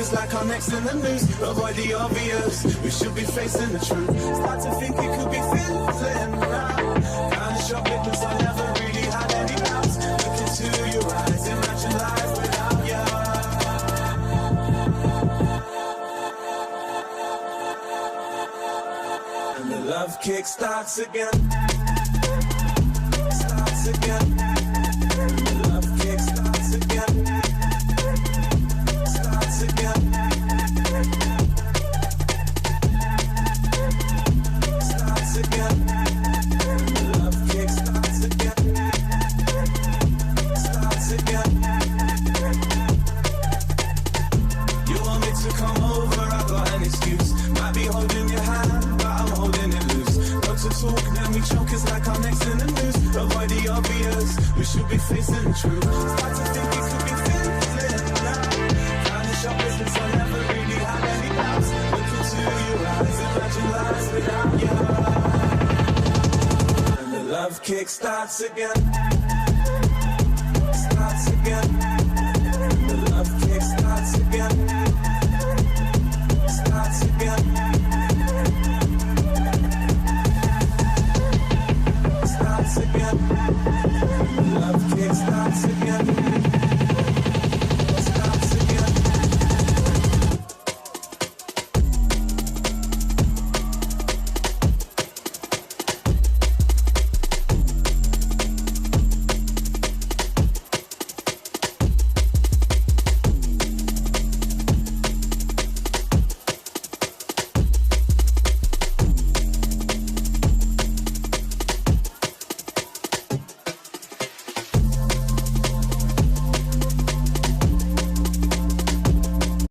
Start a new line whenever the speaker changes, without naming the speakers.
chokers like our next in the news. Avoid the obvious, we should be facing the truth. Start to think it could be fizzling now. Kind of shop it cause I never really had any doubts. Look into your eyes, imagine life without you. And the love kick starts again. Starts again. The love kick starts again. Starts again. Starts again. The love kick starts again. Starts again. You want me to come over? I've got an excuse. Might be holding your hand, but I'm holding it loose. Go to talk, then we choke, it's like our next in the news. Avoid the obvious, we should be facing the truth. Start to think it could be fizzling now. Kind of shop business, I never really had any doubts. Look into your eyes, imagine lives without you. And the love kick starts again.